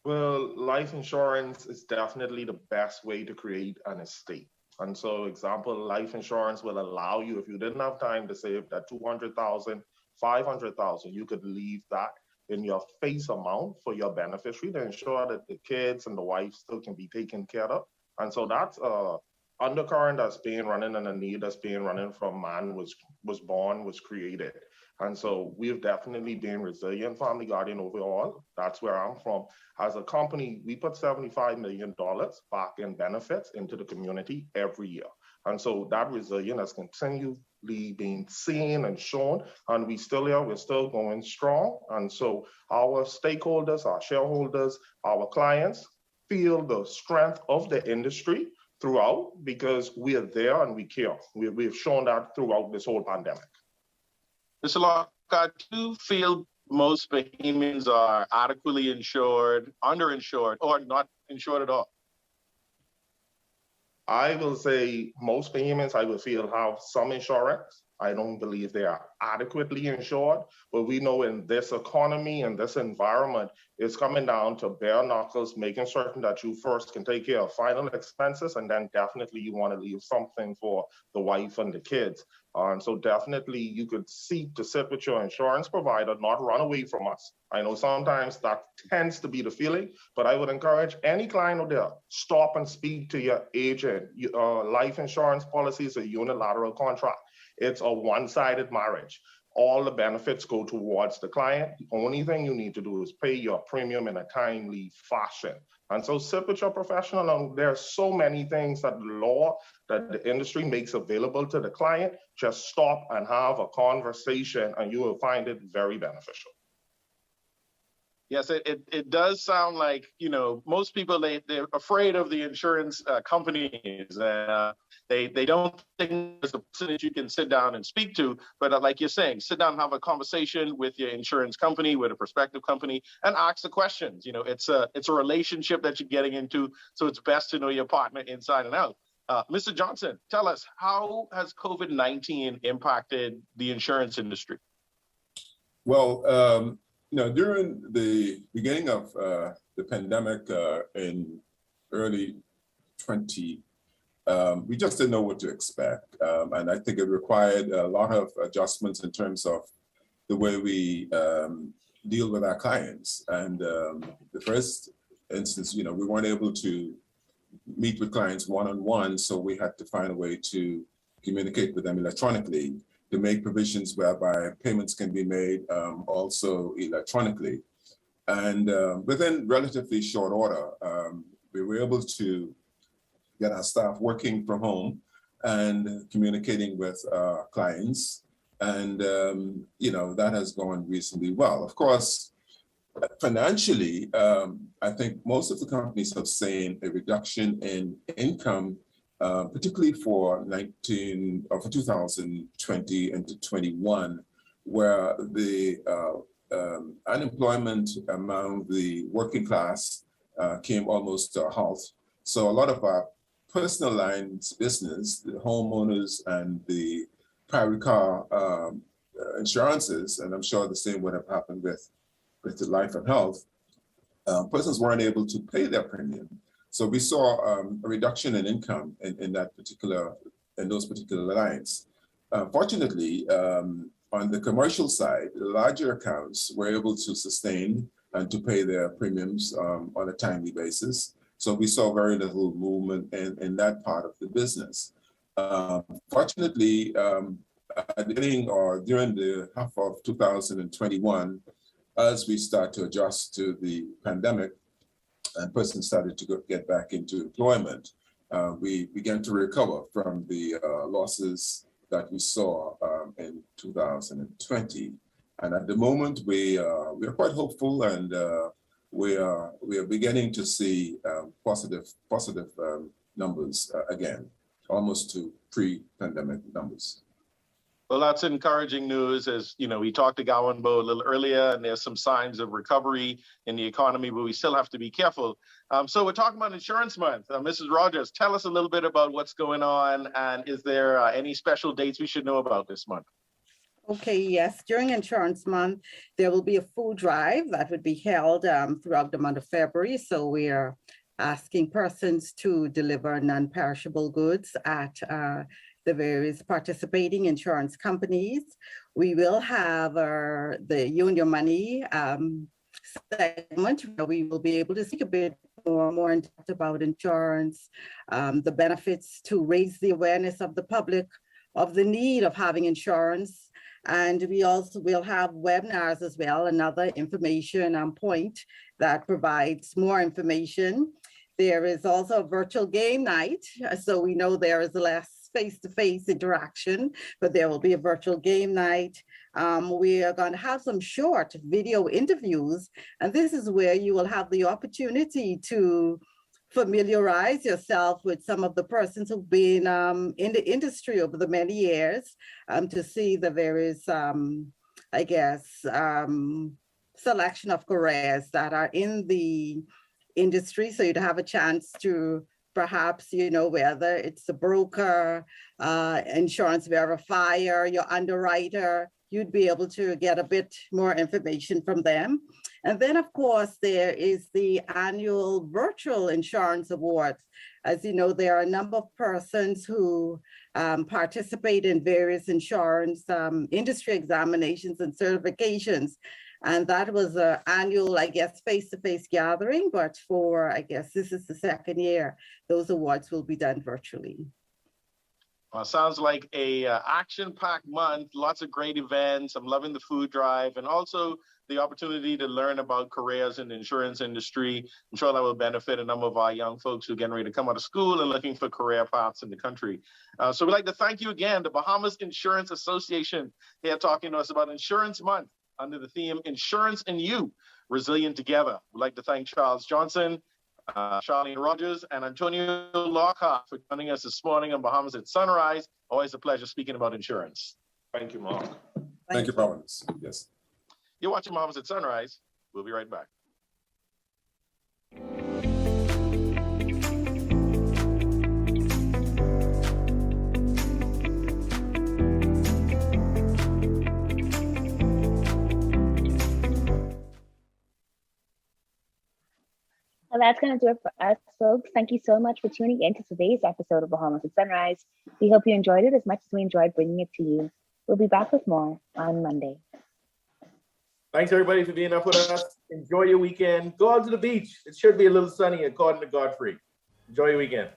Well, life insurance is definitely the best way to create an estate. And so, example, life insurance will allow you, if you didn't have time to save that 200,000, 500,000, you could leave that in your face amount for your beneficiary to ensure that the kids and the wife still can be taken care of. And so that's undercurrent that's being running and a need that's being running from man was created. And so we've definitely been resilient Family Guardian overall. That's where I'm from. As a company, we put $75 million back in benefits into the community every year. And so that resilience has continually been seen and shown, and we're still going strong. And so our stakeholders, our shareholders, our clients feel the strength of the industry throughout because we are there and we care. We've shown that throughout this whole pandemic. Mr. Lockhart, do you feel most Bahamians are adequately insured, underinsured, or not insured at all? I will say most Bahamians, I will feel, have some insurance. I don't believe they are adequately insured, but we know in this economy and this environment, it's coming down to bare knuckles, making certain that you first can take care of final expenses, and then definitely you want to leave something for the wife and the kids. And so definitely you could seek to sit with your insurance provider, not run away from us. I know sometimes that tends to be the feeling, but I would encourage any client out there, stop and speak to your agent. Life insurance policy is a unilateral contract. It's a one-sided marriage. All the benefits go towards the client. The only thing you need to do is pay your premium in a timely fashion. And so sit with your professional. And there are so many things that the law, that the industry makes available to the client. Just stop and have a conversation and you will find it very beneficial. Yes, it does sound like, you know, most people, they're afraid of the insurance companies. They don't think there's a person that you can sit down and speak to. But like you're saying, sit down and have a conversation with your insurance company, with a prospective company, and ask the questions. You know, it's a relationship that you're getting into. So it's best to know your partner inside and out. Mr. Johnson, tell us, how has COVID-19 impacted the insurance industry? Well, you know, during the beginning of the pandemic in early 20, we just didn't know what to expect. And I think it required a lot of adjustments in terms of the way we deal with our clients. And the first instance, you know, we weren't able to meet with clients one-on-one, so we had to find a way to communicate with them electronically, to make provisions whereby payments can be made also electronically. And within relatively short order, we were able to get our staff working from home and communicating with clients. And, you know, that has gone reasonably well. Of course, financially, I think most of the companies have seen a reduction in income, particularly for 2020 into 21, where the unemployment among the working class came almost to a halt. So a lot of our personal lines business, the homeowners and the private car insurances, and I'm sure the same would have happened with the life and health, persons weren't able to pay their premium. So we saw a reduction in income in those particular lines. Fortunately, on the commercial side, the larger accounts were able to sustain and to pay their premiums on a timely basis. So we saw very little movement in that part of the business. Fortunately, at the beginning or during the half of 2021, as we start to adjust to the pandemic and persons started to get back into employment, we began to recover from the losses that we saw in 2020. And at the moment, we are quite hopeful, and we are beginning to see positive numbers again, almost to pre-pandemic numbers. Well, that's encouraging news. As you know, we talked to Gowan Bo a little earlier, and there's some signs of recovery in the economy, but we still have to be careful. So we're talking about Insurance Month. Mrs. Rodgers, tell us a little bit about what's going on, and is there any special dates we should know about this month? Okay, yes, during Insurance Month, there will be a food drive that would be held throughout the month of February. So we are asking persons to deliver non-perishable goods at the various participating insurance companies. We will have the You and Your Money segment where we will be able to speak a bit more in depth about insurance, the benefits, to raise the awareness of the public of the need of having insurance. And we also will have webinars as well, another information point that provides more information. There is also a virtual game night. So we know there is less face-to-face interaction, but there will be a virtual game night. We are going to have some short video interviews, and this is where you will have the opportunity to familiarize yourself with some of the persons who've been in the industry over the many years, to see the various, selection of careers that are in the industry. So you'd have a chance to perhaps, you know, whether it's a broker, insurance verifier, your underwriter, you'd be able to get a bit more information from them. And then, of course, there is the annual virtual insurance awards. As you know, there are a number of persons who participate in various insurance industry examinations and certifications. And that was an annual, face-to-face gathering, but for, this is the second year, those awards will be done virtually. Well, sounds like a action-packed month, lots of great events. I'm loving the food drive, and also the opportunity to learn about careers in the insurance industry. I'm sure that will benefit a number of our young folks who are getting ready to come out of school and looking for career paths in the country. So we'd like to thank you again, the Bahamas Insurance Association, here talking to us about Insurance Month under the theme Insurance and You. resilient together. We'd like to thank Charles Johnson, Charlene Rodgers, and Antonio Lockhart for joining us this morning on Bahamas at Sunrise. Always a pleasure speaking about insurance. Thank you, Mark. Thank you, Bahamas. Yes. You're watching Bahamas at Sunrise. We'll be right back. Well, that's going to do it for us, folks. Thank you so much for tuning in to today's episode of Bahamas at Sunrise. We hope you enjoyed it as much as we enjoyed bringing it to you. We'll be back with more on Monday. Thanks, everybody, for being up with us. Enjoy your weekend. Go out to the beach. It should be a little sunny, according to Godfrey. Enjoy your weekend.